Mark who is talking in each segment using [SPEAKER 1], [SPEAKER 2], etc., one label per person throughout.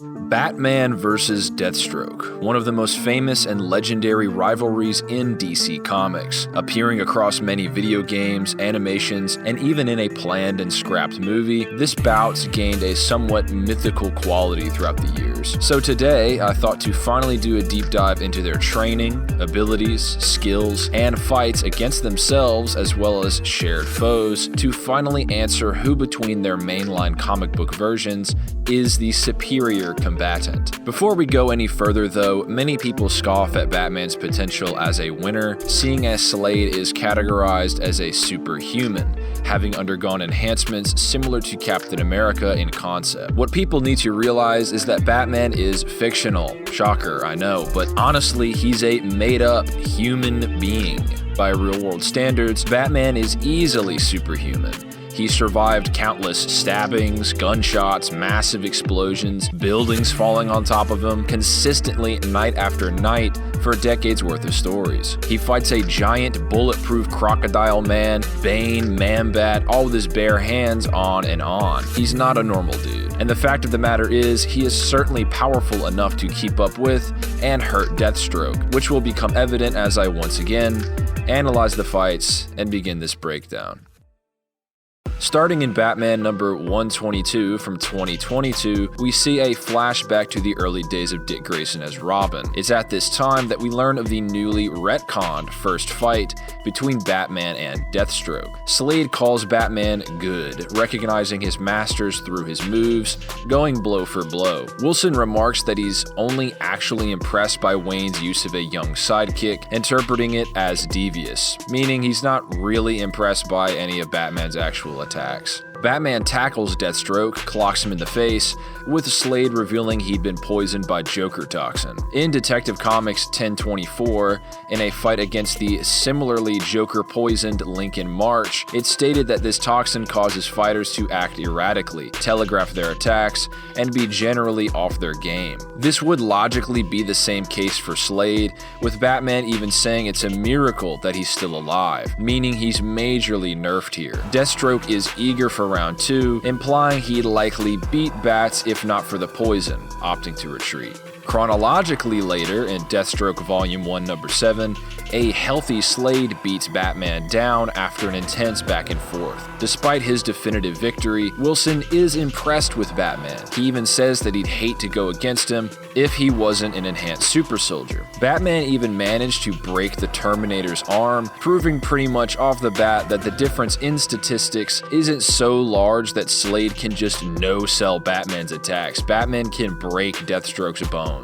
[SPEAKER 1] Batman vs. Deathstroke, one of the most famous and legendary rivalries in DC Comics, appearing across many video games, animations, and even in a planned and scrapped movie. This bout gained a somewhat mythical quality throughout the years. So today, I thought to finally do a deep dive into their training, abilities, skills, and fights against themselves as well as shared foes to finally answer who between their mainline comic book versions is the superior combatant. Before we go any further though, many people scoff at Batman's potential as a winner, seeing as Slade is categorized as a superhuman, having undergone enhancements similar to Captain America in concept. What people need to realize is that Batman is fictional. Shocker, I know, but honestly, he's a made-up human being. By real-world standards, Batman is easily superhuman. He survived countless stabbings, gunshots, massive explosions, buildings falling on top of him, consistently night after night for decades worth of stories. He fights a giant bulletproof crocodile man, Bane, Man-Bat, all with his bare hands, on and on. He's not a normal dude. And the fact of the matter is, he is certainly powerful enough to keep up with and hurt Deathstroke, which will become evident as I once again analyze the fights and begin this breakdown. Starting in Batman number 122 from 2022, we see a flashback to the early days of Dick Grayson as Robin. It's at this time that we learn of the newly retconned first fight between Batman and Deathstroke. Slade calls Batman good, recognizing his masters through his moves, going blow for blow. Wilson remarks that he's only actually impressed by Wayne's use of a young sidekick, interpreting it as devious, meaning he's not really impressed by any of Batman's actual attacks. Batman tackles Deathstroke, clocks him in the face, with Slade revealing he'd been poisoned by Joker toxin. In Detective Comics 1024, in a fight against the similarly Joker-poisoned Lincoln March, it's stated that this toxin causes fighters to act erratically, telegraph their attacks, and be generally off their game. This would logically be the same case for Slade, with Batman even saying it's a miracle that he's still alive, meaning he's majorly nerfed here. Deathstroke is eager for round 2, implying he'd likely beat Bats if not for the poison, opting to retreat. Chronologically later, in Deathstroke Volume 1, Number 7, a healthy Slade beats Batman down after an intense back and forth. Despite his definitive victory, Wilson is impressed with Batman. He even says that he'd hate to go against him if he wasn't an enhanced super soldier. Batman even managed to break the Terminator's arm, proving pretty much off the bat that the difference in statistics isn't so large that Slade can just no-sell Batman's attacks. Batman can break Deathstroke's bones.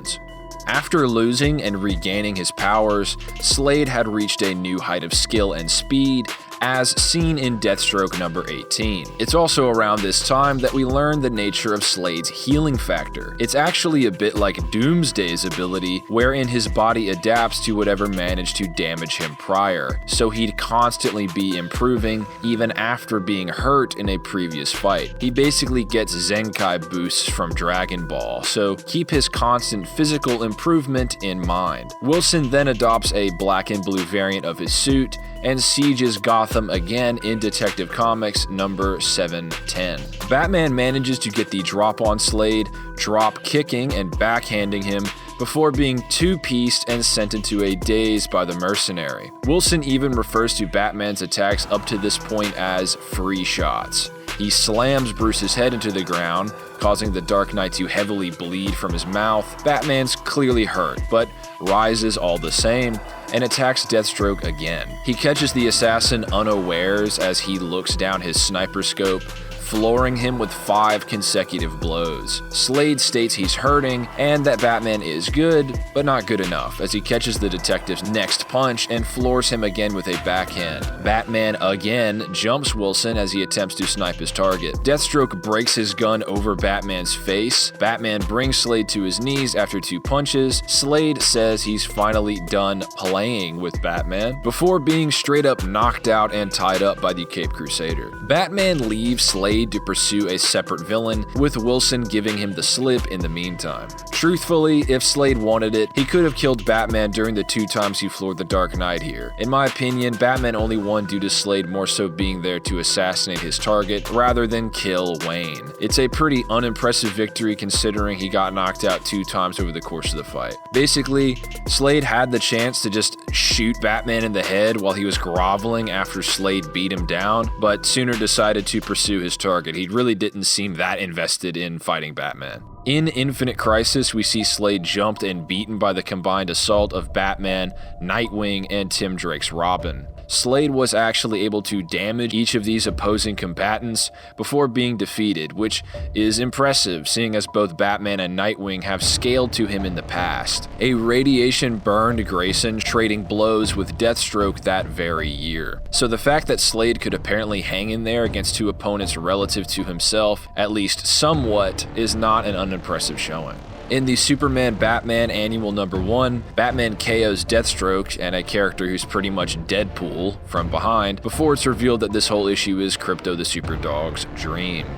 [SPEAKER 1] After losing and regaining his powers, Slade had reached a new height of skill and speed, as seen in Deathstroke number 18. It's also around this time that we learn the nature of Slade's healing factor. It's actually a bit like Doomsday's ability, wherein his body adapts to whatever managed to damage him prior, so he'd constantly be improving even after being hurt in a previous fight. He basically gets Zenkai boosts from Dragon Ball, so keep his constant physical improvement in mind. Wilson then adopts a black and blue variant of his suit and sieges Gotham again in Detective Comics number 710. Batman manages to get the drop on Slade, drop kicking and backhanding him before being two-pieced and sent into a daze by the mercenary. Wilson even refers to Batman's attacks up to this point as free shots. He slams Bruce's head into the ground, causing the Dark Knight to heavily bleed from his mouth. Batman's clearly hurt, but rises all the same and attacks Deathstroke again. He catches the assassin unawares as he looks down his sniper scope, flooring him with 5 consecutive blows. Slade states he's hurting and that Batman is good, but not good enough, as he catches the detective's next punch and floors him again with a backhand. Batman again jumps Wilson as he attempts to snipe his target. Deathstroke breaks his gun over Batman's face. Batman brings Slade to his knees after 2 punches. Slade says he's finally done playing with Batman, before being straight up knocked out and tied up by the Caped Crusader. Batman leaves Slade to pursue a separate villain, with Wilson giving him the slip in the meantime. Truthfully, if Slade wanted it, he could have killed Batman during the 2 times he floored the Dark Knight here. In my opinion, Batman only won due to Slade more so being there to assassinate his target rather than kill Wayne. It's a pretty unimpressive victory considering he got knocked out 2 times over the course of the fight. Basically, Slade had the chance to just shoot Batman in the head while he was groveling after Slade beat him down, but sooner decided to pursue his target. He really didn't seem that invested in fighting Batman. In Infinite Crisis, we see Slade jumped and beaten by the combined assault of Batman, Nightwing, and Tim Drake's Robin. Slade was actually able to damage each of these opposing combatants before being defeated, which is impressive seeing as both Batman and Nightwing have scaled to him in the past. A radiation burned Grayson, trading blows with Deathstroke that very year. So the fact that Slade could apparently hang in there against 2 opponents relative to himself, at least somewhat, is not an unimpressive showing. In the Superman Batman Annual number 1, Batman KOs Deathstroke and a character who's pretty much Deadpool from behind before it's revealed that this whole issue is Crypto the Superdog's dream.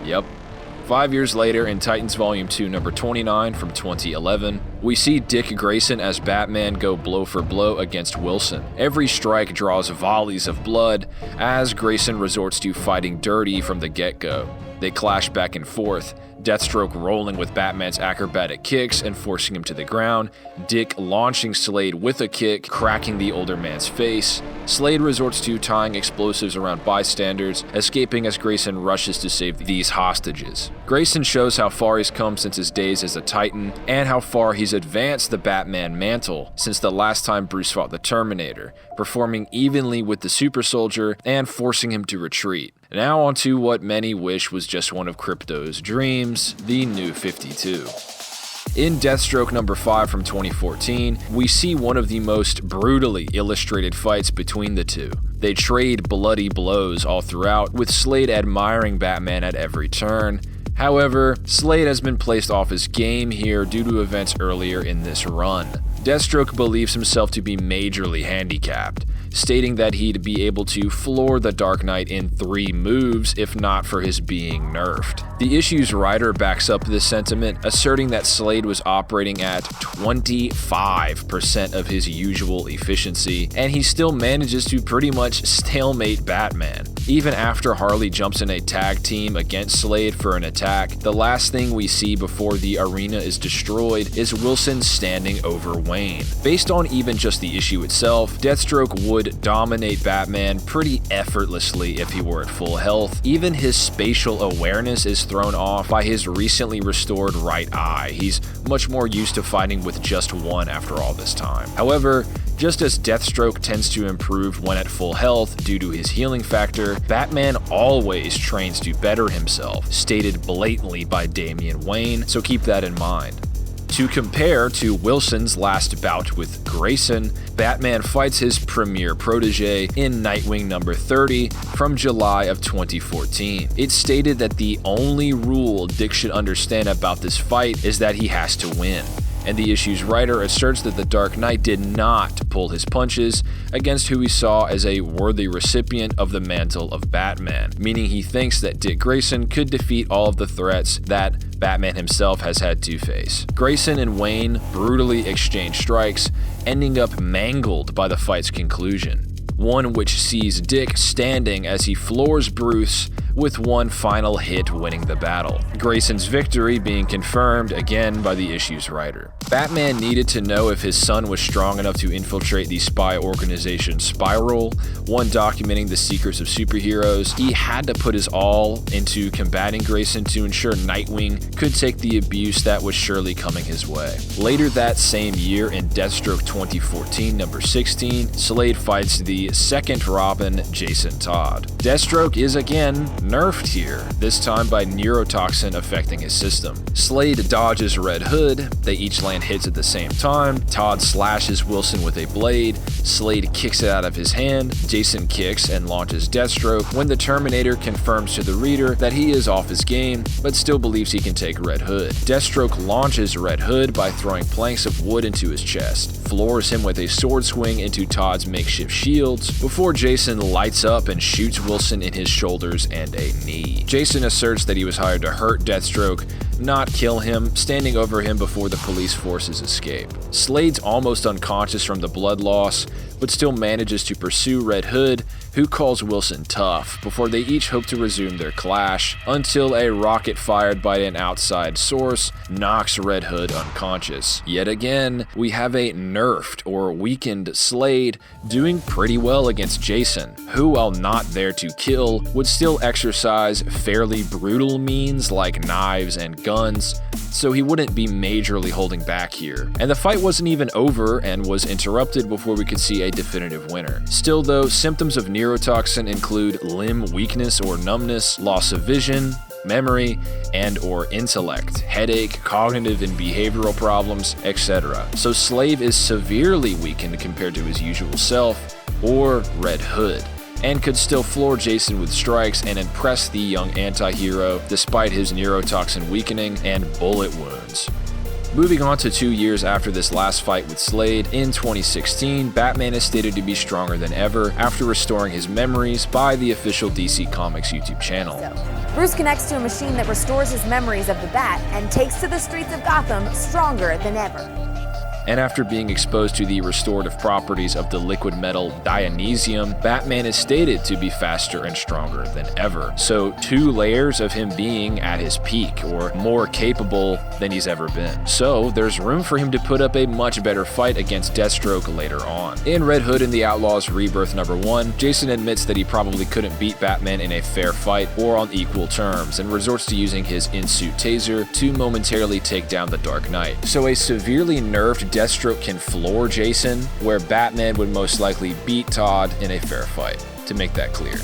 [SPEAKER 1] Yep. 5 years later, in Titans Volume 2, number 29 from 2011, we see Dick Grayson as Batman go blow for blow against Wilson. Every strike draws volleys of blood as Grayson resorts to fighting dirty from the get-go. They clash back and forth, Deathstroke rolling with Batman's acrobatic kicks and forcing him to the ground, Dick launching Slade with a kick, cracking the older man's face. Slade resorts to tying explosives around bystanders, escaping as Grayson rushes to save these hostages. Grayson shows how far he's come since his days as a Titan, and how far he's advanced the Batman mantle since the last time Bruce fought the Terminator, performing evenly with the Super Soldier and forcing him to retreat. Now onto what many wish was just one of Crypto's dreams, the New 52. In Deathstroke number 5 from 2014, we see one of the most brutally illustrated fights between the two. They trade bloody blows all throughout, with Slade admiring Batman at every turn. However, Slade has been placed off his game here due to events earlier in this run. Deathstroke believes himself to be majorly handicapped, stating that he'd be able to floor the Dark Knight in 3 moves if not for his being nerfed. The issue's writer backs up this sentiment, asserting that Slade was operating at 25% of his usual efficiency, and he still manages to pretty much stalemate Batman. Even after Harley jumps in a tag team against Slade for an attack, the last thing we see before the arena is destroyed is Wilson standing over Wayne. Based on even just the issue itself, Deathstroke would dominate Batman pretty effortlessly if he were at full health. Even his spatial awareness is thrown off by his recently restored right eye. He's much more used to fighting with just one after all this time. However, just as Deathstroke tends to improve when at full health due to his healing factor, Batman always trains to better himself, stated blatantly by Damian Wayne, so keep that in mind. To compare to Wilson's last bout with Grayson, Batman fights his premier protege in Nightwing number 30 from July of 2014. It's stated that the only rule Dick should understand about this fight is that he has to win. And the issue's writer asserts that the Dark Knight did not pull his punches against who he saw as a worthy recipient of the mantle of Batman, meaning he thinks that Dick Grayson could defeat all of the threats that Batman himself has had to face. Grayson and Wayne brutally exchange strikes, ending up mangled by the fight's conclusion, one which sees Dick standing as he floors Bruce with one final hit winning the battle. Grayson's victory being confirmed again by the issue's writer. Batman needed to know if his son was strong enough to infiltrate the spy organization Spiral, one documenting the secrets of superheroes. He had to put his all into combating Grayson to ensure Nightwing could take the abuse that was surely coming his way. Later that same year, in Deathstroke 2014 number 16, Slade fights the second Robin, Jason Todd. Deathstroke is again nerfed here, this time by neurotoxin affecting his system. Slade dodges Red Hood, they each land hits at the same time. Todd slashes Wilson with a blade, Slade kicks it out of his hand, Jason kicks and launches Deathstroke when the Terminator confirms to the reader that he is off his game, but still believes he can take Red Hood. Deathstroke launches Red Hood by throwing planks of wood into his chest, floors him with a sword swing into Todd's makeshift shields, before Jason lights up and shoots Wilson in his shoulders and a knee. Jason asserts that he was hired to hurt Deathstroke, not kill him, standing over him before the police forces escape. Slade's almost unconscious from the blood loss, but still manages to pursue Red Hood, who calls Wilson tough, before they each hope to resume their clash, until a rocket fired by an outside source knocks Red Hood unconscious. Yet again, we have a nerfed or weakened Slade doing pretty well against Jason, who, while not there to kill, would still exercise fairly brutal means like knives and guns, so he wouldn't be majorly holding back here. And the fight wasn't even over and was interrupted before we could see a definitive winner. Still though, symptoms of neurotoxin include limb weakness or numbness, loss of vision, memory, and or intellect, headache, cognitive and behavioral problems, etc. So Slade is severely weakened compared to his usual self, or Red Hood, and could still floor Jason with strikes and impress the young anti-hero despite his neurotoxin weakening and bullet wounds. Moving on to 2 years after this last fight with Slade, in 2016, Batman is stated to be stronger than ever after restoring his memories by the official DC Comics YouTube channel.
[SPEAKER 2] Bruce connects to a machine that restores his memories of the Bat and takes to the streets of Gotham stronger than ever.
[SPEAKER 1] And after being exposed to the restorative properties of the liquid metal Dionysium, Batman is stated to be faster and stronger than ever. So 2 layers of him being at his peak, or more capable than he's ever been. So there's room for him to put up a much better fight against Deathstroke later on. In Red Hood and the Outlaws Rebirth #1, Jason admits that he probably couldn't beat Batman in a fair fight or on equal terms, and resorts to using his in-suit taser to momentarily take down the Dark Knight. So a severely nerfed Deathstroke can floor Jason, where Batman would most likely beat Todd in a fair fight, to make that clear.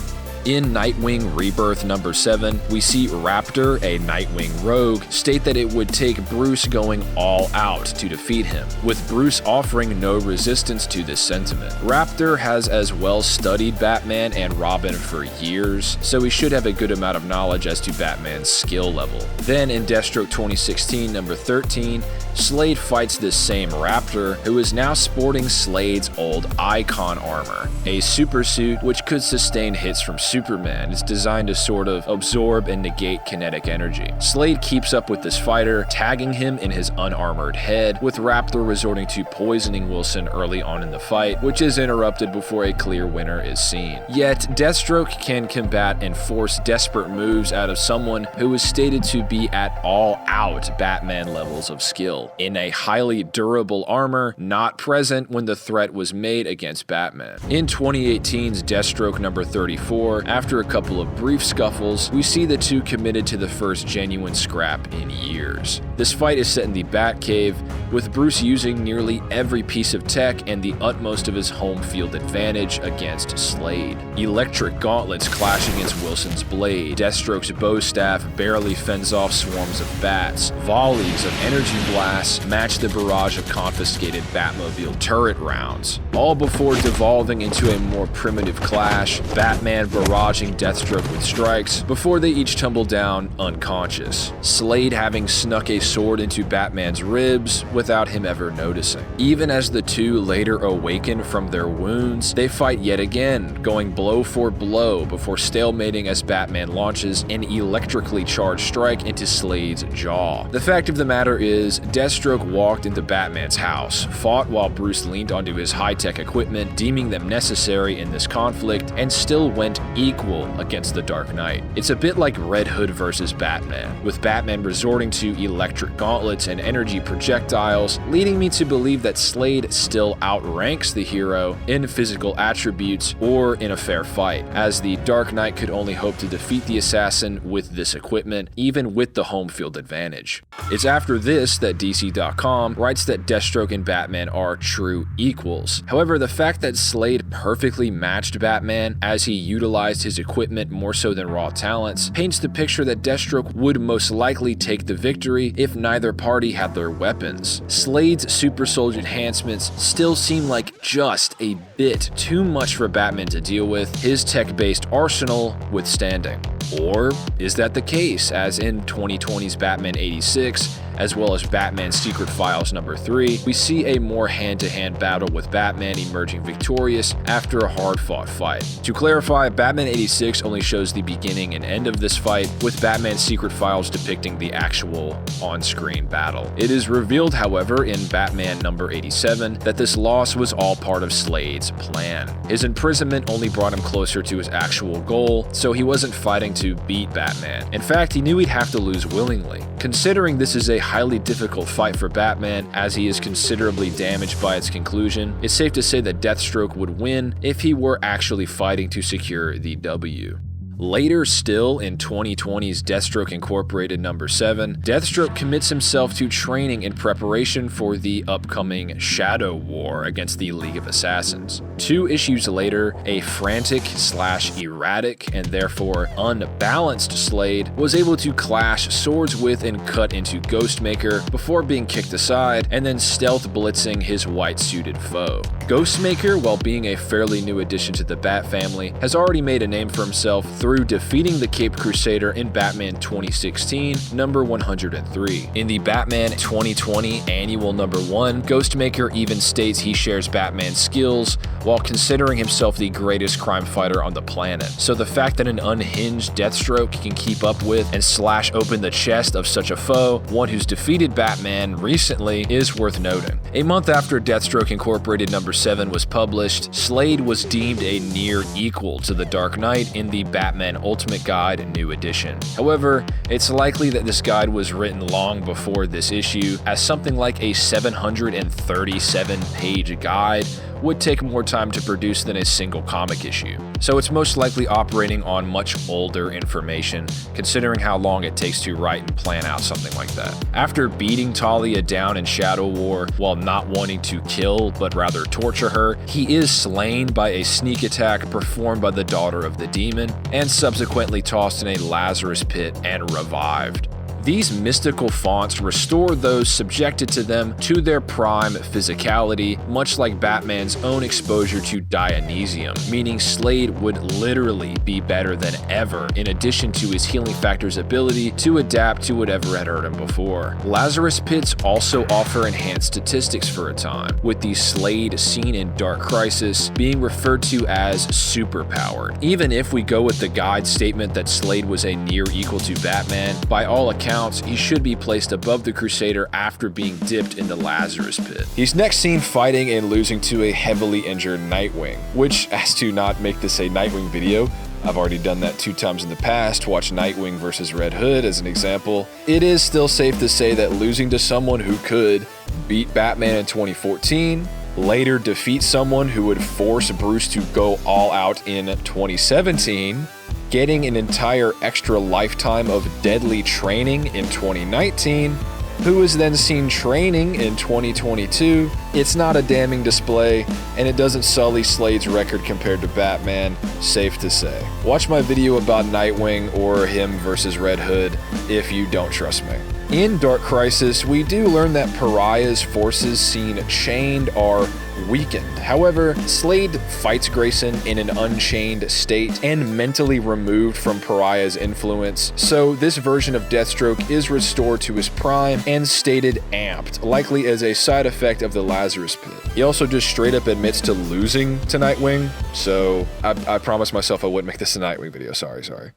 [SPEAKER 1] In Nightwing Rebirth #7, we see Raptor, a Nightwing rogue, state that it would take Bruce going all out to defeat him, with Bruce offering no resistance to this sentiment. Raptor has as well studied Batman and Robin for years, so he should have a good amount of knowledge as to Batman's skill level. Then in Deathstroke 2016 #13, Slade fights this same Raptor, who is now sporting Slade's old Icon armor, a supersuit which could sustain hits from Superman. It's designed to sort of absorb and negate kinetic energy. Slade keeps up with this fighter, tagging him in his unarmored head, with Raptor resorting to poisoning Wilson early on in the fight, which is interrupted before a clear winner is seen. Yet, Deathstroke can combat and force desperate moves out of someone who is stated to be at all-out Batman levels of skill, in a highly durable armor not present when the threat was made against Batman. In 2018's Deathstroke #34, after a couple of brief scuffles, we see the two committed to the first genuine scrap in years. This fight is set in the Batcave, with Bruce using nearly every piece of tech and the utmost of his home field advantage against Slade. Electric gauntlets clash against Wilson's blade, Deathstroke's bow staff barely fends off swarms of bats, volleys of energy blasts match the barrage of confiscated Batmobile turret rounds, all before devolving into a more primitive clash, Batman barraging Deathstroke with strikes before they each tumble down unconscious, Slade having snuck a sword into Batman's ribs without him ever noticing. Even as the two later awaken from their wounds, they fight yet again, going blow for blow before stalemating as Batman launches an electrically charged strike into Slade's jaw. The fact of the matter is, Deathstroke walked into Batman's house, fought while Bruce leaned onto his high-tech equipment, deeming them necessary in this conflict, and still went equal against the Dark Knight. It's a bit like Red Hood versus Batman, with Batman resorting to electric gauntlets and energy projectiles, leading me to believe that Slade still outranks the hero in physical attributes or in a fair fight, as the Dark Knight could only hope to defeat the assassin with this equipment, even with the home field advantage. It's after this that DC.com writes that Deathstroke and Batman are true equals. However, the fact that Slade perfectly matched Batman as he utilized his equipment more so than raw talents paints the picture that Deathstroke would most likely take the victory if neither party had their weapons. Slade's super soldier enhancements still seem like just a bit too much for Batman to deal with, his tech-based arsenal withstanding. Or is that the case, as in 2020's Batman 86, as well as Batman Secret Files number 3, we see a more hand-to-hand battle with Batman emerging victorious after a hard-fought fight. To clarify, Batman 86 only shows the beginning and end of this fight, with Batman Secret Files depicting the actual on-screen battle. It is revealed, however, in Batman number 87 that this loss was all part of Slade's plan. His imprisonment only brought him closer to his actual goal, so he wasn't fighting to beat Batman. In fact, he knew he'd have to lose willingly. Considering this is a highly difficult fight for Batman, as he is considerably damaged by its conclusion, it's safe to say that Deathstroke would win if he were actually fighting to secure the W. Later still, in 2020's Deathstroke Incorporated number 7, Deathstroke commits himself to training in preparation for the upcoming Shadow War against the League of Assassins. 2 issues later, a frantic/erratic and therefore unbalanced Slade was able to clash swords with and cut into Ghostmaker before being kicked aside and then stealth blitzing his white-suited foe. Ghostmaker, while being a fairly new addition to the Bat family, has already made a name for himself through defeating the Caped Crusader in Batman 2016, number 103. In the Batman 2020 annual number 1, Ghostmaker even states he shares Batman's skills while considering himself the greatest crime fighter on the planet. So the fact that an unhinged Deathstroke can keep up with and slash open the chest of such a foe, one who's defeated Batman recently, is worth noting. A month after Deathstroke Incorporated number 7 was published, Slade was deemed a near equal to the Dark Knight in the Batman Ultimate Guide New Edition. However, it's likely that this guide was written long before this issue, as something like a 737-page guide would take more time to produce than a single comic issue. So it's most likely operating on much older information, considering how long it takes to write and plan out something like that. After beating Talia down in Shadow War while not wanting to kill but rather torture her, he is slain by a sneak attack performed by the daughter of the demon and subsequently tossed in a Lazarus Pit and revived. These mystical fonts restore those subjected to them to their prime physicality, much like Batman's own exposure to Dionysium, meaning Slade would literally be better than ever, in addition to his healing factor's ability to adapt to whatever had hurt him before. Lazarus Pits also offer enhanced statistics for a time, with the Slade seen in Dark Crisis being referred to as superpowered. Even if we go with the guide statement that Slade was a near equal to Batman, by all accounts, he should be placed above the Crusader after being dipped in the Lazarus Pit. He's next seen fighting and losing to a heavily injured Nightwing, which, as to not make this a Nightwing video, I've already done that 2 times in the past. Watch Nightwing vs. Red Hood as an example. It is still safe to say that losing to someone who could beat Batman in 2014, later defeat someone who would force Bruce to go all out in 2017, getting an entire extra lifetime of deadly training in 2019, who was then seen training in 2022, it's not a damning display, and it doesn't sully Slade's record compared to Batman, safe to say. Watch my video about Nightwing or him versus Red Hood if you don't trust me. In Dark Crisis, we do learn that Pariah's forces seen chained are weakened. However, Slade fights Grayson in an unchained state and mentally removed from Pariah's influence, so this version of Deathstroke is restored to his prime and stated amped, likely as a side effect of the Lazarus Pit. He also just straight up admits to losing to Nightwing, so I promised myself I wouldn't make this a Nightwing video, sorry.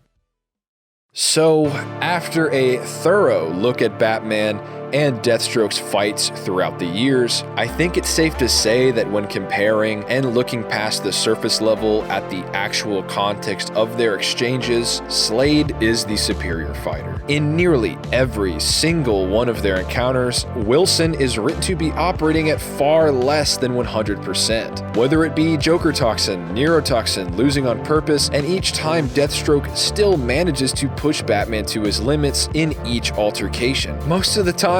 [SPEAKER 1] So, after a thorough look at Batman and Deathstroke's fights throughout the years, I think it's safe to say that when comparing and looking past the surface level at the actual context of their exchanges, Slade is the superior fighter. In nearly every single one of their encounters, Wilson is written to be operating at far less than 100%. Whether it be Joker Toxin, Neurotoxin, losing on purpose, and each time Deathstroke still manages to push Batman to his limits in each altercation. Most of the time,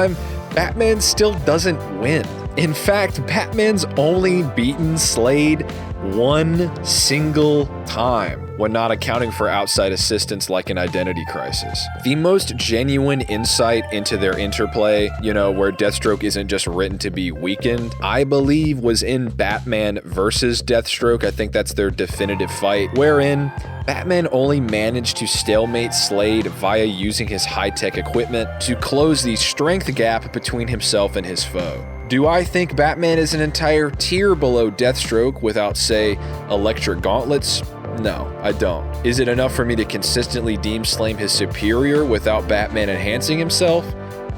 [SPEAKER 1] Batman still doesn't win. In fact, Batman's only beaten Slade one single time. when not accounting for outside assistance like an Identity Crisis. The most genuine insight into their interplay, where Deathstroke isn't just written to be weakened, I believe was in Batman versus Deathstroke. I think that's their definitive fight, wherein Batman only managed to stalemate Slade via using his high-tech equipment to close the strength gap between himself and his foe. Do I think Batman is an entire tier below Deathstroke without, say, electric gauntlets? No, I don't. Is it enough for me to consistently deem Slade his superior without Batman enhancing himself?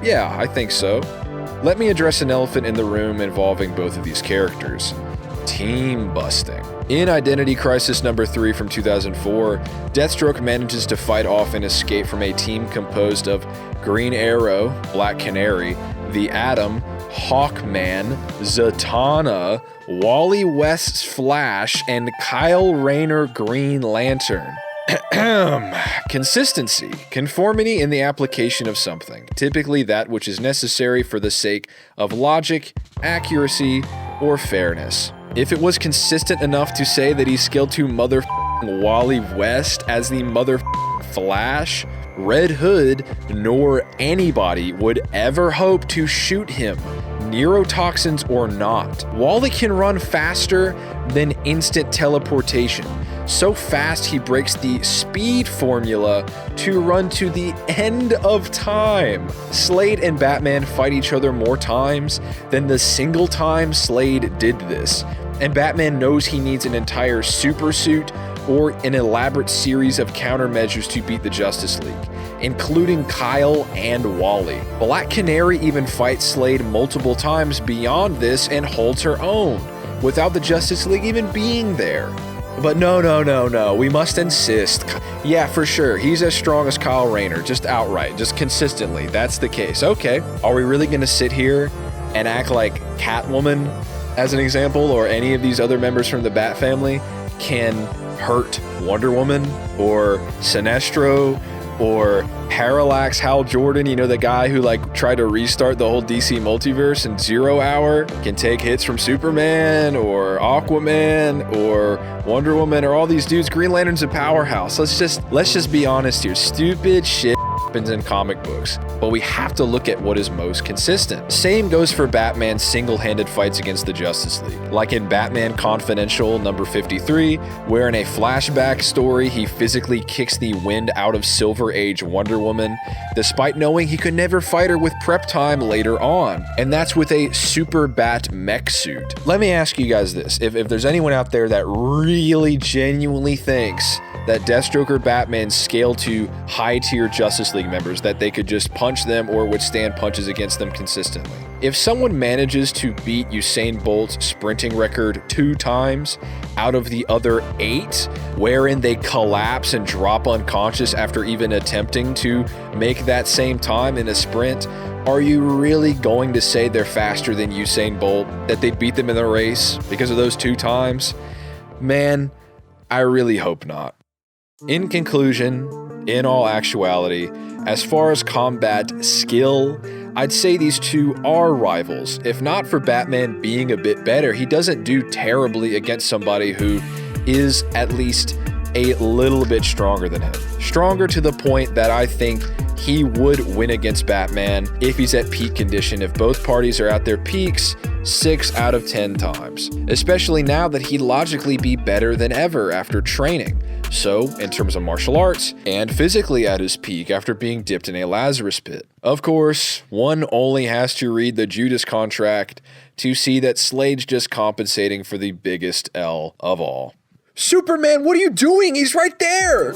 [SPEAKER 1] Yeah, I think so. Let me address an elephant in the room involving both of these characters. Team busting. In Identity Crisis number 3 from 2004, Deathstroke manages to fight off and escape from a team composed of Green Arrow, Black Canary, the Atom, Hawkman, Zatanna, Wally West's Flash, and Kyle Rayner Green Lantern. Consistency. Conformity in the application of something, typically that which is necessary for the sake of logic, accuracy, or fairness. If it was consistent enough to say that he's skilled to Wally West as the Flash, Red Hood, nor anybody would ever hope to shoot him, neurotoxins or not. Wally can run faster than instant teleportation. So fast he breaks the speed formula to run to the end of time. Slade and Batman fight each other more times than the single time Slade did this. And Batman knows he needs an entire super suit or an elaborate series of countermeasures to beat the Justice League, including Kyle and Wally. Black Canary even fights Slade multiple times beyond this and holds her own, without the Justice League even being there. But no, we must insist. Yeah, for sure, he's as strong as Kyle Rayner, just outright, just consistently, that's the case. Okay, are we really gonna sit here and act like Catwoman, as an example, or any of these other members from the Bat family can hurt Wonder Woman, or Sinestro, or Parallax Hal Jordan, the guy who tried to restart the whole DC multiverse in 0 hour, can take hits from Superman or Aquaman or Wonder Woman or all these dudes. Green Lantern's a powerhouse. Let's just be honest here. Stupid shit happens in comic books, but we have to look at what is most consistent. Same goes for Batman's single-handed fights against the Justice League, like in Batman Confidential number 53, where in a flashback story he physically kicks the wind out of Silver Age Wonder Woman, despite knowing he could never fight her with prep time later on, and that's with a super bat mech suit. Let me ask you guys this, if there's anyone out there that really genuinely thinks that Deathstroke or Batman scale to high-tier Justice League members, that they could just punch them or withstand punches against them consistently. If someone manages to beat Usain Bolt's sprinting record 2 times out of the other 8, wherein they collapse and drop unconscious after even attempting to make that same time in a sprint, are you really going to say they're faster than Usain Bolt, that they beat them in the race because of those 2 times? Man, I really hope not. In conclusion, in all actuality, as far as combat skill, I'd say these two are rivals. If not for Batman being a bit better, he doesn't do terribly against somebody who is at least a little bit stronger than him. Stronger to the point that I think he would win against Batman if he's at peak condition. If both parties are at their peaks 6 out of 10 times. Especially now that he'd logically be better than ever after training. So, in terms of martial arts, and physically at his peak after being dipped in a Lazarus Pit. Of course, one only has to read the Judas contract to see that Slade's just compensating for the biggest L of all. Superman, what are you doing? He's right there!